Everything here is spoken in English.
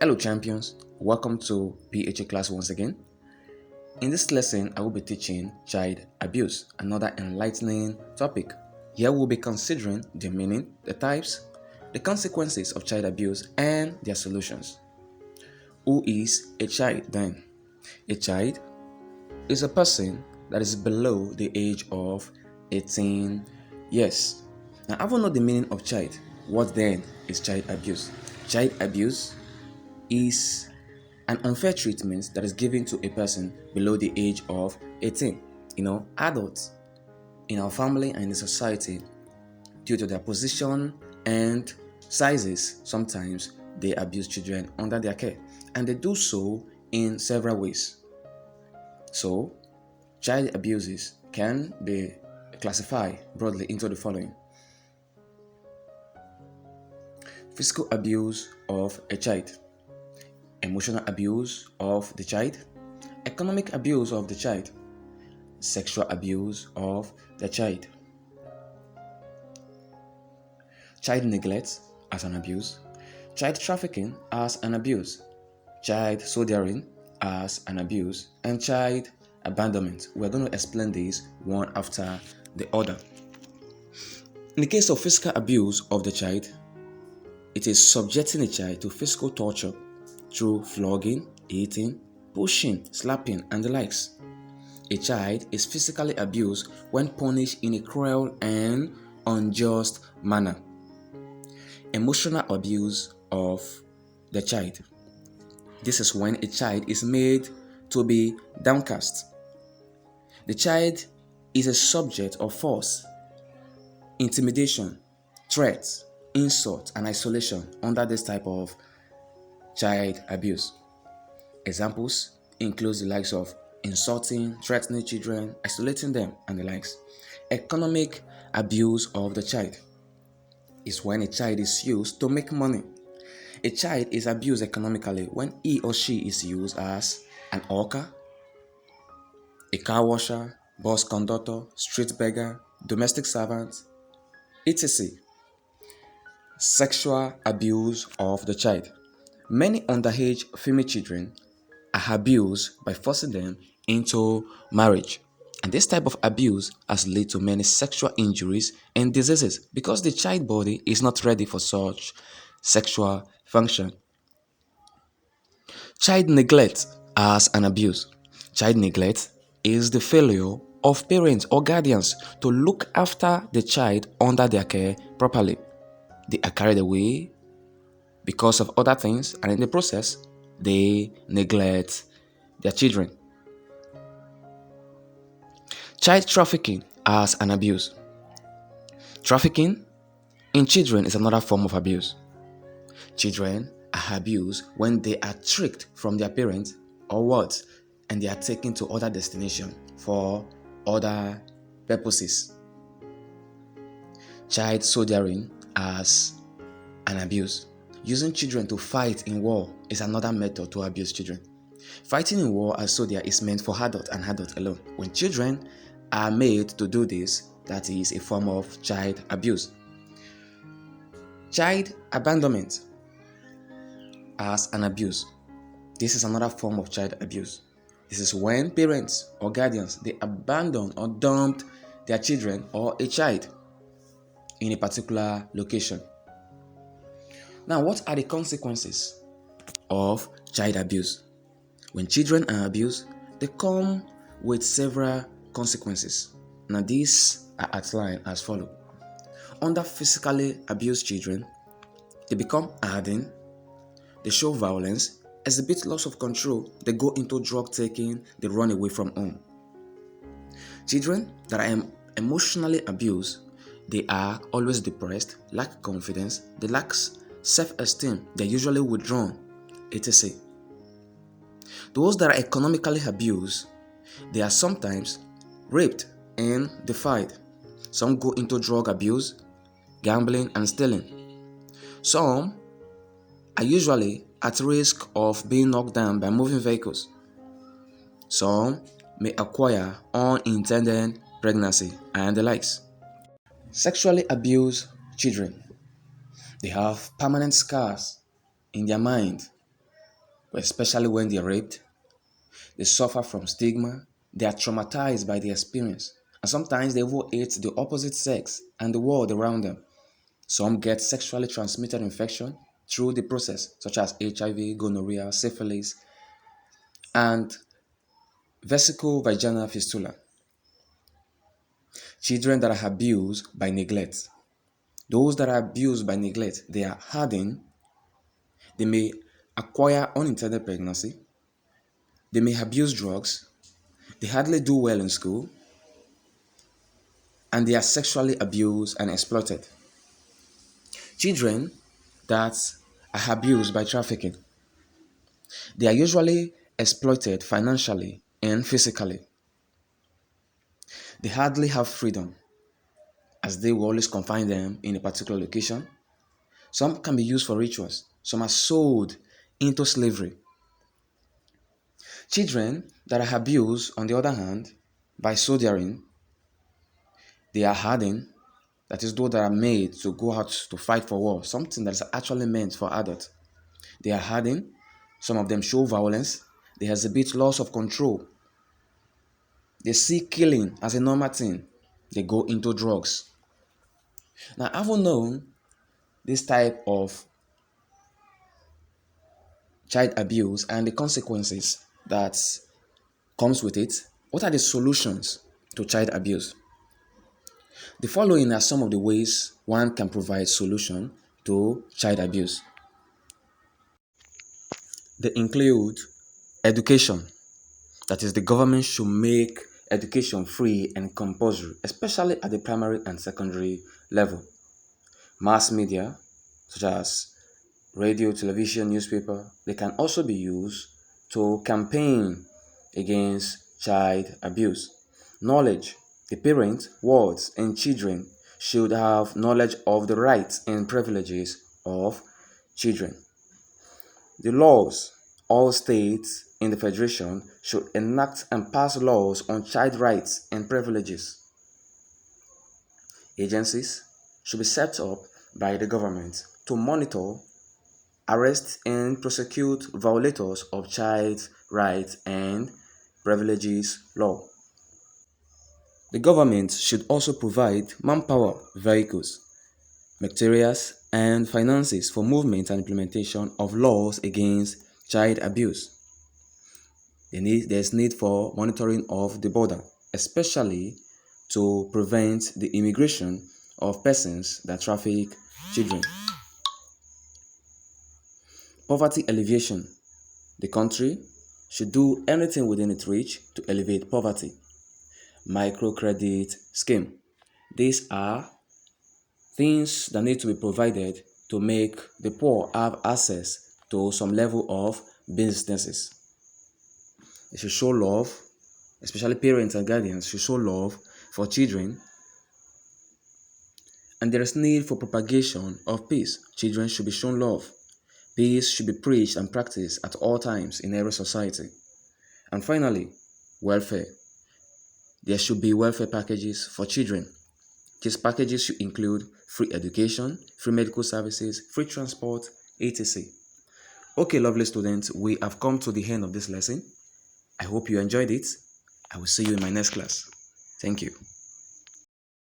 Hello champions, welcome to PHA class once again. In this lesson, I will be teaching child abuse, another enlightening topic. Here we'll be considering the meaning, the types, the consequences of child abuse and their solutions. Who is a child then? A child is a person that is below the age of 18 years. Now, having known the meaning of child, what then is child abuse? Child abuse is an unfair treatment that is given to a person below the age of 18. Adults in our family and in the society, due to their position and sizes, sometimes they abuse children under their care, and they do so in several ways. So, child abuses can be classified broadly into the following: physical abuse of a child, emotional abuse of the child, economic abuse of the child, sexual abuse of the child, child neglect as an abuse, child trafficking as an abuse, child soldering as an abuse, and child abandonment. We're going to explain these one after the other. In the case of physical abuse of the child, it is subjecting a child to physical torture through flogging, hitting, pushing, slapping, and the likes. A child is physically abused when punished in a cruel and unjust manner. Emotional abuse of the child. This is when a child is made to be downcast. The child is a subject of force, intimidation, threats, insult, and isolation under this type of child abuse. Examples include the likes of insulting, threatening children, isolating them, and the likes. Economic abuse of the child is when a child is used to make money. A child is abused economically when he or she is used as an hawker, a car washer, bus conductor, street beggar, domestic servant, etc. Sexual abuse of the child. Many underage female children are abused by forcing them into marriage. And this type of abuse has led to many sexual injuries and diseases because the child body is not ready for such sexual function. Child neglect as an abuse. Child neglect is the failure of parents or guardians to look after the child under their care properly. They are carried away because of other things, and in the process, they neglect their children. Child trafficking as an abuse. Trafficking in children is another form of abuse. Children are abused when they are tricked from their parents or what, and they are taken to other destinations for other purposes. Child soldiering as an abuse. Using children to fight in war is another method to abuse children. Fighting in war as soldier is meant for adults and adults alone. When children are made to do this, that is a form of child abuse. Child abandonment as an abuse. This is another form of child abuse. This is when parents or guardians they abandon or dumped their children or a child in a particular location. Now, what are the consequences of child abuse? When children are abused, they come with several consequences. Now, these are outlined as follows. Under physically abused children, they become hardened, they show violence, exhibit loss of control, they go into drug taking, they run away from home. Children that are emotionally abused, they are always depressed, lack confidence, they lack self-esteem, they're usually withdrawn, etc. Those that are economically abused, they are sometimes raped and defied. Some go into drug abuse, gambling, and stealing. Some are usually at risk of being knocked down by moving vehicles. Some may acquire unintended pregnancy and the likes. Sexually abused children, they have permanent scars in their mind especially when they're raped. They suffer from stigma. They are traumatized by the experience. And sometimes they will hate the opposite sex and the world around them. Some get sexually transmitted infection through the process, such as HIV, gonorrhea, syphilis, and vesical vaginal fistula. Children that are abused by neglect. Those that are abused by neglect, they are hardened. They may acquire unintended pregnancy. They may abuse drugs. They hardly do well in school. And they are sexually abused and exploited. Children that are abused by trafficking, they are usually exploited financially and physically. They hardly have freedom as they will always confine them in a particular location. Some can be used for rituals. Some are sold into slavery. Children that are abused, on the other hand, by soldiering, they are hardened. That is, those that are made to go out to fight for war, something that is actually meant for adults. They are hardened. Some of them show violence. They exhibit loss of control. They see killing as a normal thing. They go into drugs. Now, having known this type of child abuse and the consequences that comes with it, what are the solutions to child abuse? The following are some of the ways one can provide solution to child abuse. They include education. That is, the government should make education free and compulsory, especially at the primary and secondary level. Mass media, such as radio, television, newspaper, they can also be used to campaign against child abuse. Knowledge. The parents, wards, and children should have knowledge of the rights and privileges of children. The laws. All states in the Federation should enact and pass laws on child rights and privileges. Agencies should be set up by the government to monitor, arrest, and prosecute violators of child rights and privileges law. The government should also provide manpower, vehicles, materials, and finances for movement and implementation of laws against child abuse. There's need for monitoring of the border, especially to prevent the immigration of persons that traffic children. Poverty alleviation. The country should do anything within its reach to alleviate poverty. Microcredit scheme. These are things that need to be provided to make the poor have access to some level of businesses. They should show love, especially parents and guardians should show love for children. And there is need for propagation of peace. Children should be shown love. Peace should be preached and practiced at all times in every society. And finally, welfare. There should be welfare packages for children. These packages should include free education, free medical services, free transport, etc. Okay, lovely students, we have come to the end of this lesson. I hope you enjoyed it. I will see you in my next class. Thank you.